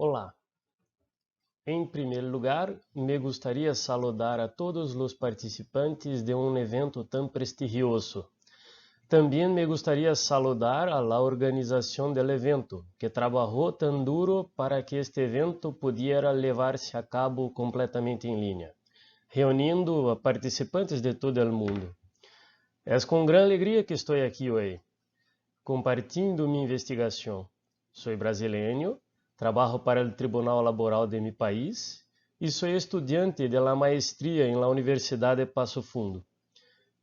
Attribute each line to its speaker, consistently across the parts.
Speaker 1: Olá, em primeiro lugar, me gustaría saludar a todos los participantes de un evento tan prestigioso. También me gustaría saludar a la organización del evento, que trabajó tan duro para que este evento pudiera llevarse a cabo completamente en línea, reuniendo a participantes de todo el mundo. Es con gran alegría que estoy aquí hoy, compartindo mi investigación. Soy brasileño, trabajo para el Tribunal Laboral de mi país y soy estudiante de la maestría en la Universidad de Paso Fundo.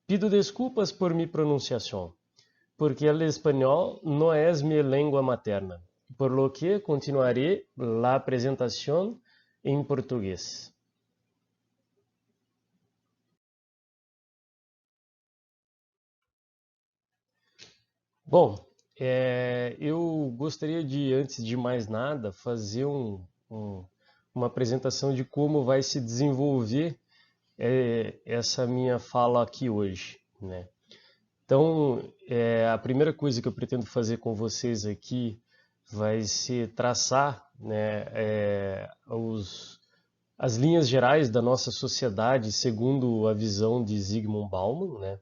Speaker 1: Pido desculpas por mi pronunciación, porque el español no es mi lengua materna, por lo que continuaré la presentación en portugués. Bom, eu gostaria de, antes de mais nada, fazer uma apresentação de como vai se desenvolver essa minha fala aqui hoje, né? Então, a primeira coisa que eu pretendo fazer com vocês aqui vai ser traçar, né, as linhas gerais da nossa sociedade segundo a visão de Zygmunt Bauman, né?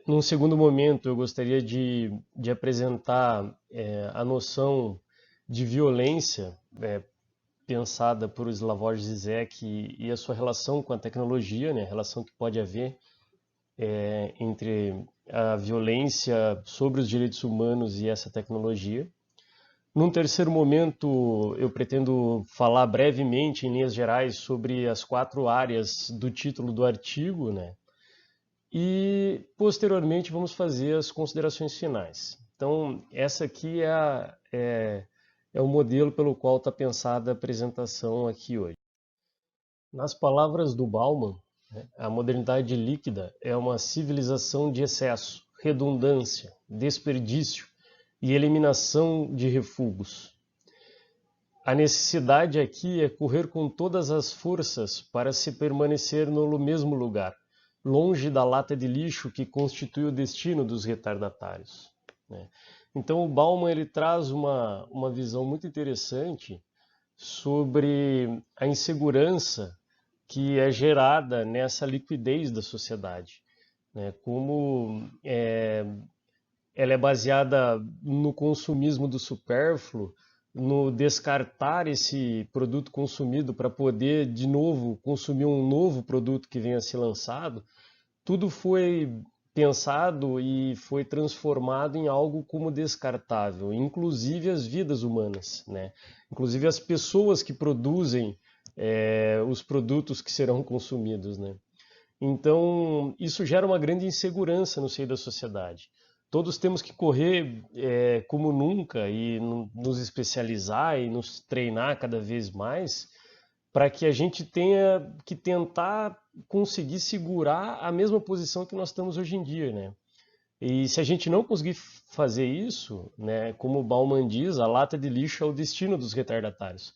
Speaker 1: Num segundo momento, eu gostaria de apresentar a noção de violência pensada por Slavoj Zizek e a sua relação com a tecnologia, né? A relação que pode haver entre a violência sobre os direitos humanos e essa tecnologia. Num terceiro momento, eu pretendo falar brevemente, em linhas gerais, sobre as 4 áreas do título do artigo, né? E, posteriormente, vamos fazer as considerações finais. Então, essa aqui é o modelo pelo qual está pensada a apresentação aqui hoje. Nas palavras do Bauman, a modernidade líquida é uma civilização de excesso, redundância, desperdício e eliminação de refugos. A necessidade aqui é correr com todas as forças para se permanecer no mesmo lugar, longe da lata de lixo que constitui o destino dos retardatários. Então o Bauman ele traz uma visão muito interessante sobre a insegurança que é gerada nessa liquidez da sociedade, né? Como ela é baseada no consumismo do supérfluo, no descartar esse produto consumido para poder de novo consumir um novo produto que venha a ser lançado, tudo foi pensado e foi transformado em algo como descartável, inclusive as vidas humanas, né? Inclusive as pessoas que produzem os produtos que serão consumidos, né? Então, isso gera uma grande insegurança no seio da sociedade. Todos temos que correr como nunca e nos especializar e nos treinar cada vez mais para que a gente tenha que tentar conseguir segurar a mesma posição que nós estamos hoje em dia, né? E se a gente não conseguir fazer isso, né, como o Bauman diz, a lata de lixo é o destino dos retardatários.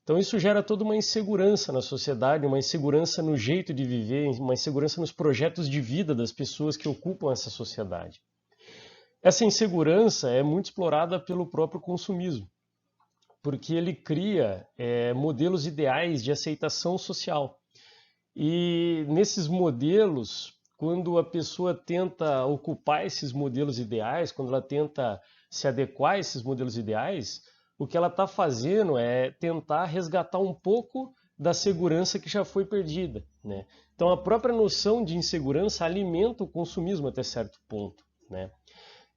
Speaker 1: Então isso gera toda uma insegurança na sociedade, uma insegurança no jeito de viver, uma insegurança nos projetos de vida das pessoas que ocupam essa sociedade. Essa insegurança é muito explorada pelo próprio consumismo, porque ele cria modelos ideais de aceitação social. E nesses modelos, quando a pessoa tenta ocupar esses modelos ideais, quando ela tenta se adequar a esses modelos ideais, o que ela está fazendo é tentar resgatar um pouco da segurança que já foi perdida, né? Então a própria noção de insegurança alimenta o consumismo até certo ponto, né?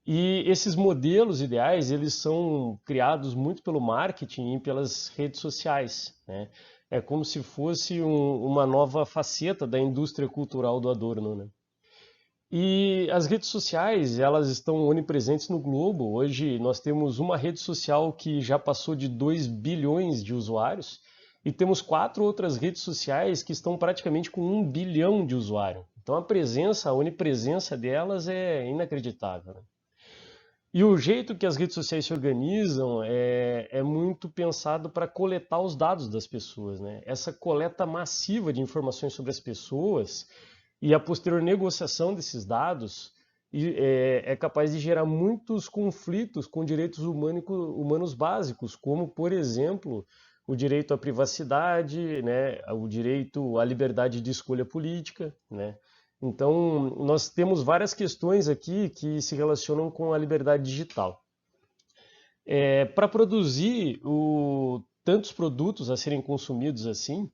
Speaker 1: E esses modelos ideais, eles são criados muito pelo marketing e pelas redes sociais, né? É como se fosse uma nova faceta da indústria cultural do Adorno, né? E as redes sociais, elas estão onipresentes no globo. Hoje nós temos uma rede social que já passou de 2 bilhões de usuários e temos 4 outras redes sociais que estão praticamente com 1 bilhão de usuários. Então a presença, a onipresença delas é inacreditável, né? E o jeito que as redes sociais se organizam é muito pensado para coletar os dados das pessoas, né? Essa coleta massiva de informações sobre as pessoas e a posterior negociação desses dados é capaz de gerar muitos conflitos com direitos humanos básicos, como, por exemplo, o direito à privacidade, né, o direito à liberdade de escolha política, né? Então, nós temos várias questões aqui que se relacionam com a liberdade digital. Para produzir tantos produtos a serem consumidos assim,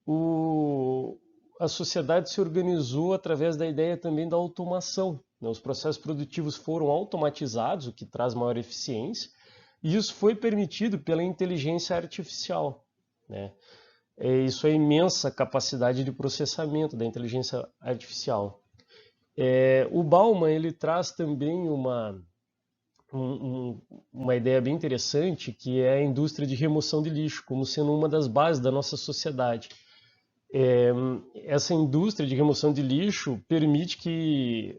Speaker 1: o- a sociedade se organizou através da ideia também da automação, né? Os processos produtivos foram automatizados, o que traz maior eficiência, e isso foi permitido pela inteligência artificial, né? Isso é a imensa capacidade de processamento da inteligência artificial. O Bauman ele traz também uma ideia bem interessante, que é a indústria de remoção de lixo, como sendo uma das bases da nossa sociedade. Essa indústria de remoção de lixo permite que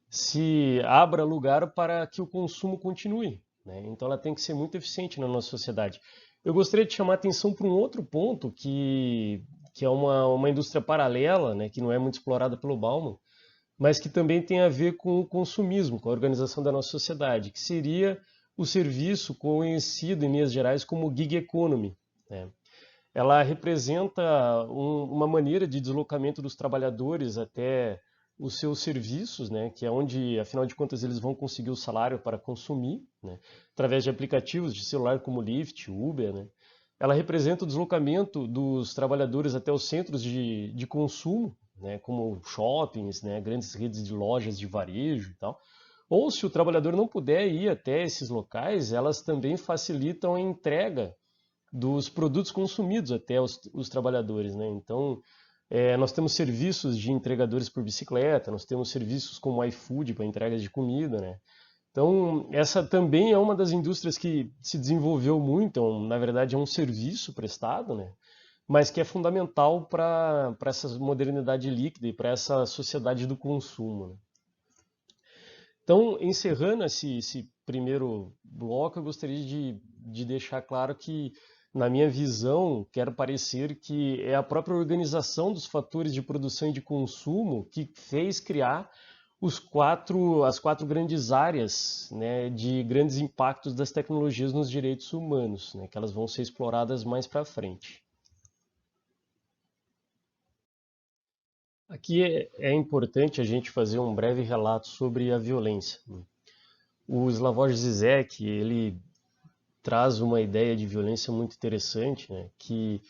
Speaker 1: se abra lugar para que o consumo continue, né? Então ela tem que ser muito eficiente na nossa sociedade. Eu gostaria de chamar a atenção para um outro ponto que é uma indústria paralela, né, que não é muito explorada pelo Bauman, mas que também tem a ver com o consumismo, com a organização da nossa sociedade, que seria o serviço conhecido em linhas gerais como gig economy, né? Ela representa uma maneira de deslocamento dos trabalhadores até os seus serviços, né, que é onde, afinal de contas, eles vão conseguir o salário para consumir, né, através de aplicativos de celular como Lyft, Uber, né. Ela representa o deslocamento dos trabalhadores até os centros de consumo, né, como shoppings, né, grandes redes de lojas de varejo e tal. Ou se o trabalhador não puder ir até esses locais, elas também facilitam a entrega dos produtos consumidos até os trabalhadores, né? Então, nós temos serviços de entregadores por bicicleta, nós temos serviços como iFood para entregas de comida, né? Então, essa também é uma das indústrias que se desenvolveu muito, então, na verdade é um serviço prestado, né? Mas que é fundamental para essa modernidade líquida e para essa sociedade do consumo, né? Então, encerrando esse primeiro bloco, eu gostaria de deixar claro que, na minha visão, quero parecer que é a própria organização dos fatores de produção e de consumo que fez criar as quatro grandes áreas, né, de grandes impactos das tecnologias nos direitos humanos, né, que elas vão ser exploradas mais para frente. Aqui é importante a gente fazer um breve relato sobre a violência. O Slavoj Zizek, ele traz uma ideia de violência muito interessante, né? Que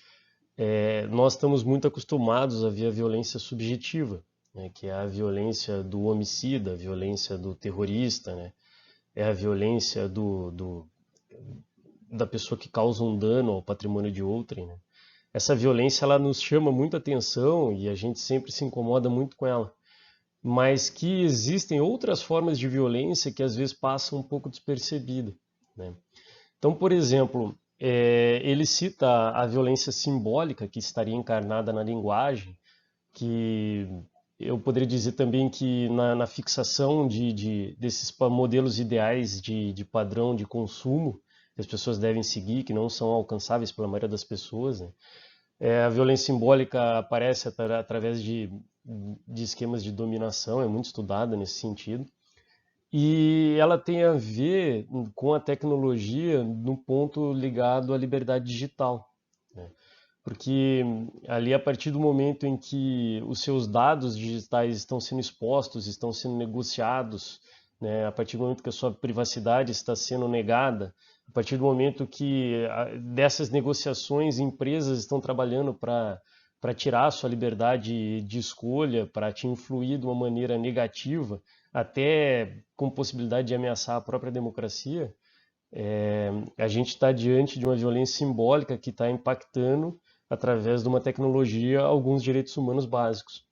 Speaker 1: nós estamos muito acostumados a ver a violência subjetiva, né? Que é a violência do homicida, a violência do terrorista, né? É a violência da pessoa que causa um dano ao patrimônio de outrem, né? Essa violência ela nos chama muita atenção e a gente sempre se incomoda muito com ela, mas que existem outras formas de violência que às vezes passam um pouco despercebida, né? Então, por exemplo, ele cita a violência simbólica que estaria encarnada na linguagem, que eu poderia dizer também que na fixação desses modelos ideais de padrão de consumo que as pessoas devem seguir, que não são alcançáveis pela maioria das pessoas, né? A violência simbólica aparece através de esquemas de dominação, é muito estudada nesse sentido. E ela tem a ver com a tecnologia no ponto ligado à liberdade digital, né? Porque ali, a partir do momento em que os seus dados digitais estão sendo expostos, estão sendo negociados, né? A partir do momento que a sua privacidade está sendo negada, a partir do momento que dessas negociações empresas estão trabalhando para tirar a sua liberdade de escolha, para te influir de uma maneira negativa, até com possibilidade de ameaçar a própria democracia, a gente está diante de uma violência simbólica que está impactando, através de uma tecnologia, alguns direitos humanos básicos.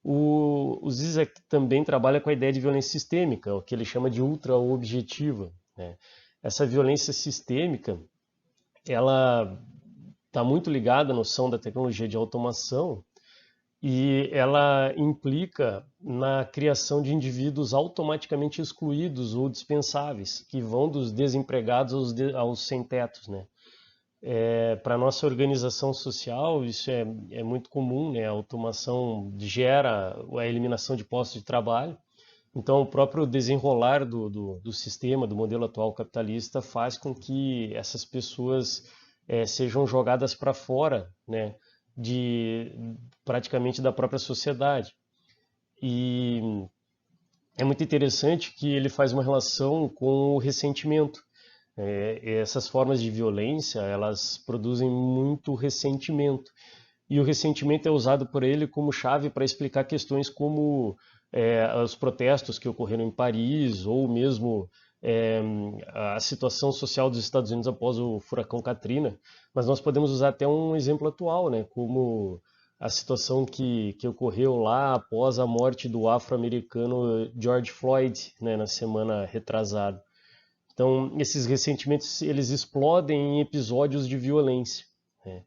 Speaker 1: O Zizek também trabalha com a ideia de violência sistêmica, o que ele chama de ultra-objetiva, né? Essa violência sistêmica, ela está muito ligada à noção da tecnologia de automação, e ela implica na criação de indivíduos automaticamente excluídos ou dispensáveis, que vão dos desempregados aos sem-tetos, né? Para a nossa organização social, isso é muito comum, né? A automação gera a eliminação de postos de trabalho, Então, o próprio desenrolar do sistema, do modelo atual capitalista, faz com que essas pessoas sejam jogadas para fora, né, de praticamente da própria sociedade. E é muito interessante que ele faz uma relação com o ressentimento. Essas formas de violência, elas produzem muito ressentimento. E o ressentimento é usado por ele como chave para explicar questões como os protestos que ocorreram em Paris, ou mesmo é, a situação social dos Estados Unidos após o furacão Katrina. Mas nós podemos usar até um exemplo atual, né, como a situação que ocorreu lá após a morte do afro-americano George Floyd, né, na semana retrasada. Então, esses ressentimentos eles explodem em episódios de violência, né?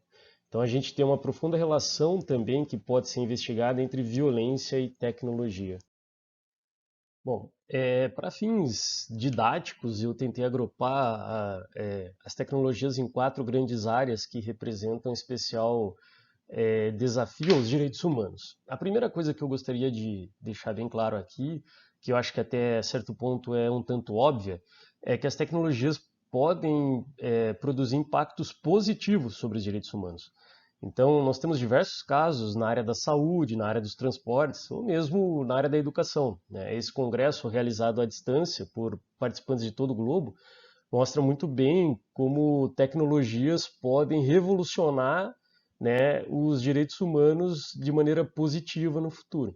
Speaker 1: Então, a gente tem uma profunda relação também que pode ser investigada entre violência e tecnologia. Bom, para fins didáticos, eu tentei agrupar as tecnologias em quatro grandes áreas que representam em especial desafio aos direitos humanos. A primeira coisa que eu gostaria de deixar bem claro aqui, que eu acho que até certo ponto é um tanto óbvia, é que as tecnologias podem produzir impactos positivos sobre os direitos humanos. Então, nós temos diversos casos na área da saúde, na área dos transportes, ou mesmo na área da educação, né? Esse congresso realizado à distância por participantes de todo o globo mostra muito bem como tecnologias podem revolucionar, né, os direitos humanos de maneira positiva no futuro.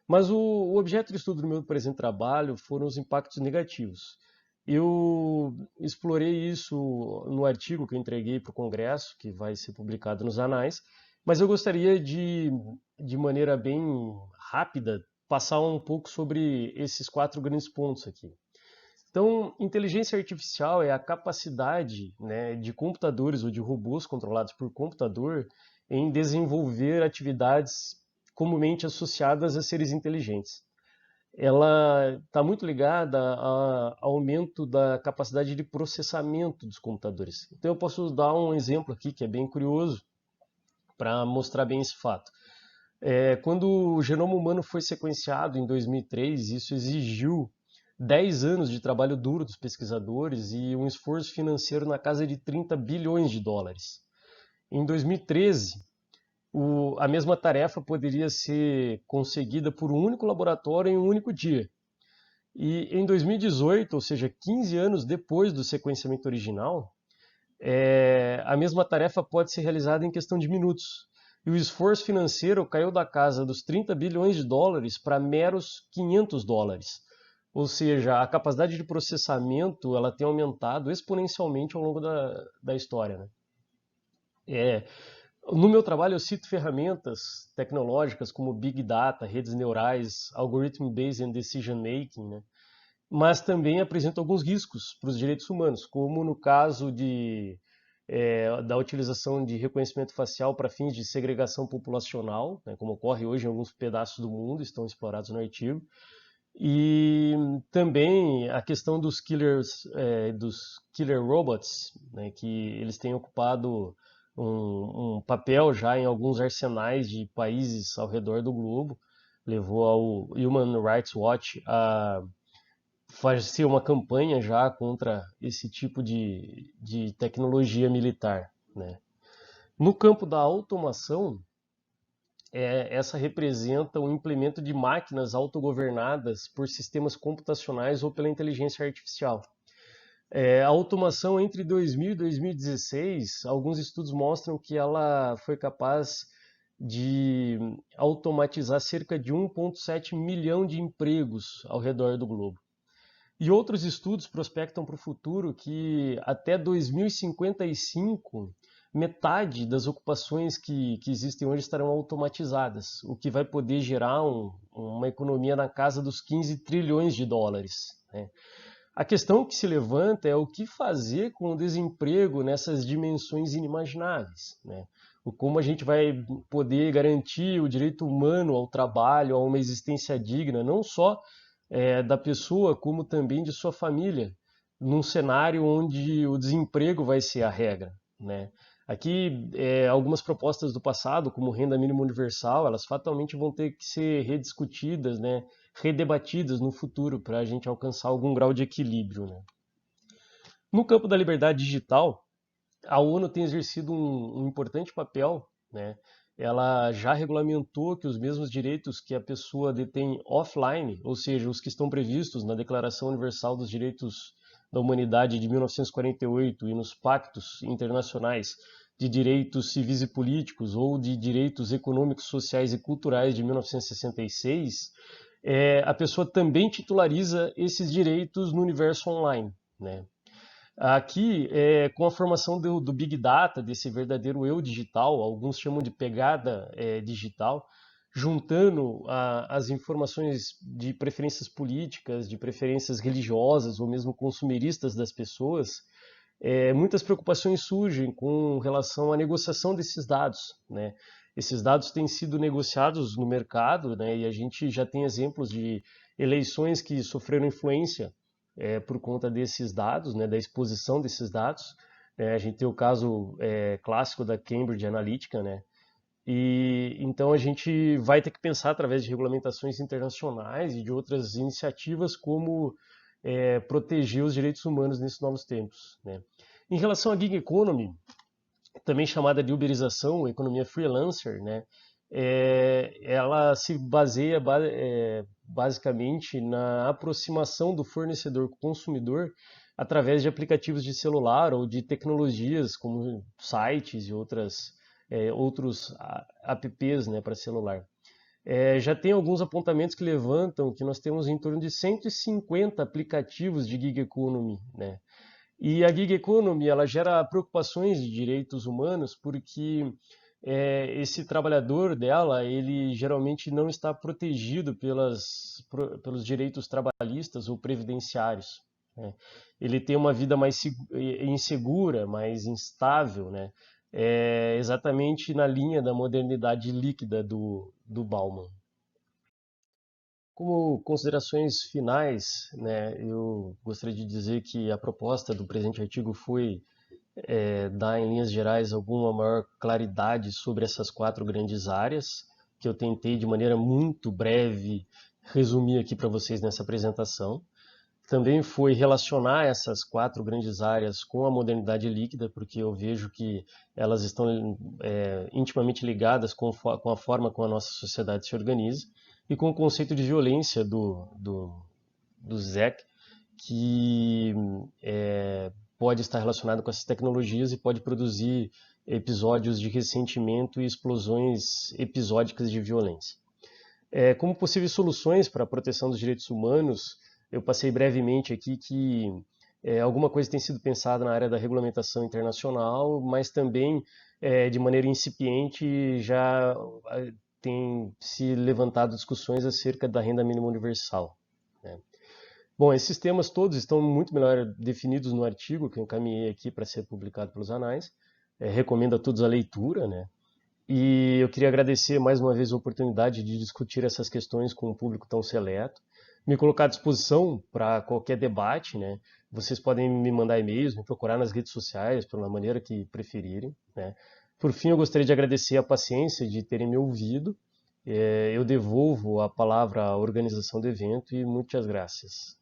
Speaker 1: Mas o objeto de estudo do meu presente trabalho foram os impactos negativos. Eu explorei isso no artigo que eu entreguei para o Congresso, que vai ser publicado nos Anais, mas eu gostaria de maneira bem rápida, passar um pouco sobre esses quatro grandes pontos aqui. Então, inteligência artificial é a capacidade, né, de computadores ou de robôs controlados por computador em desenvolver atividades comumente associadas a seres inteligentes. Ela está muito ligada ao aumento da capacidade de processamento dos computadores. Então, eu posso dar um exemplo aqui que é bem curioso para mostrar bem esse fato. Quando o genoma humano foi sequenciado em 2003, isso exigiu 10 anos de trabalho duro dos pesquisadores e um esforço financeiro na casa de 30 bilhões de dólares. Em 2013, a mesma tarefa poderia ser conseguida por um único laboratório em um único dia. E em 2018, ou seja, 15 anos depois do sequenciamento original, a mesma tarefa pode ser realizada em questão de minutos. E o esforço financeiro caiu da casa dos 30 bilhões de dólares para meros 500 dólares. Ou seja, a capacidade de processamento ela tem aumentado exponencialmente ao longo da história, né? No meu trabalho eu cito ferramentas tecnológicas como Big Data, redes neurais, Algorithm Based Decision Making, né? Mas também apresento alguns riscos para os direitos humanos, como no caso da utilização de reconhecimento facial para fins de segregação populacional, né, como ocorre hoje em alguns pedaços do mundo, estão explorados no artigo, e também a questão dos killer robots, né, que eles têm ocupado um papel já em alguns arsenais de países ao redor do globo, levou ao Human Rights Watch a fazer uma campanha já contra esse tipo de tecnologia militar, né? No campo da automação, essa representa o implemento de máquinas autogovernadas por sistemas computacionais ou pela inteligência artificial. A automação entre 2000 e 2016, alguns estudos mostram que ela foi capaz de automatizar cerca de 1,7 milhão de empregos ao redor do globo. E outros estudos prospectam para o futuro que até 2055, metade das ocupações que existem hoje estarão automatizadas, o que vai poder gerar uma economia na casa dos 15 trilhões de dólares, né? A questão que se levanta é o que fazer com o desemprego nessas dimensões inimagináveis, né? Como a gente vai poder garantir o direito humano ao trabalho, a uma existência digna, não só da pessoa, como também de sua família, num cenário onde o desemprego vai ser a regra, né? Aqui, algumas propostas do passado, como renda mínima universal, elas fatalmente vão ter que ser rediscutidas, né, redebatidas no futuro para a gente alcançar algum grau de equilíbrio, né? No campo da liberdade digital, a ONU tem exercido um importante papel, né? Ela já regulamentou que os mesmos direitos que a pessoa detém offline, ou seja, os que estão previstos na Declaração Universal dos Direitos da Humanidade de 1948 e nos pactos internacionais de direitos civis e políticos ou de direitos econômicos, sociais e culturais de 1966, a pessoa também titulariza esses direitos no universo online, né? Aqui, com a formação do Big Data, desse verdadeiro eu digital, alguns chamam de pegada digital, juntando as informações de preferências políticas, de preferências religiosas ou mesmo consumeristas das pessoas, muitas preocupações surgem com relação à negociação desses dados, né? Esses dados têm sido negociados no mercado, né? E a gente já tem exemplos de eleições que sofreram influência por conta desses dados, né, da exposição desses dados. A gente tem o caso clássico da Cambridge Analytica, né? E então a gente vai ter que pensar através de regulamentações internacionais e de outras iniciativas como proteger os direitos humanos nesses novos tempos, né? Em relação à gig economy, também chamada de uberização, economia freelancer, né? Ela se baseia basicamente na aproximação do fornecedor com o consumidor através de aplicativos de celular ou de tecnologias como sites e outros apps, né, para celular. Já tem alguns apontamentos que levantam que nós temos em torno de 150 aplicativos de gig economy, né? E a gig economy ela gera preocupações de direitos humanos porque esse trabalhador dela ele geralmente não está protegido pelos direitos trabalhistas ou previdenciários, né? Ele tem uma vida mais insegura, mais instável, né? Exatamente na linha da modernidade líquida do Bauman. Como considerações finais, né, eu gostaria de dizer que a proposta do presente artigo foi dar, em linhas gerais, alguma maior claridade sobre essas quatro grandes áreas, que eu tentei, de maneira muito breve, resumir aqui para vocês nessa apresentação. Também foi relacionar essas quatro grandes áreas com a modernidade líquida, porque eu vejo que elas estão intimamente ligadas com a forma como a nossa sociedade se organiza e com o conceito de violência do Zec, que pode estar relacionado com essas tecnologias e pode produzir episódios de ressentimento e explosões episódicas de violência. Como possíveis soluções para a proteção dos direitos humanos, eu passei brevemente aqui que alguma coisa tem sido pensada na área da regulamentação internacional, mas também, de maneira incipiente, já tem se levantado discussões acerca da renda mínima universal, né? Bom, esses temas todos estão muito melhor definidos no artigo que eu encaminhei aqui para ser publicado pelos anais. Recomendo a todos a leitura, né? E eu queria agradecer mais uma vez a oportunidade de discutir essas questões com um público tão seleto, me colocar à disposição para qualquer debate, né? Vocês podem me mandar e-mails, me procurar nas redes sociais, pela maneira que preferirem, né? Por fim, eu gostaria de agradecer a paciência de terem me ouvido. Eu devolvo a palavra à organização do evento e muitas graças.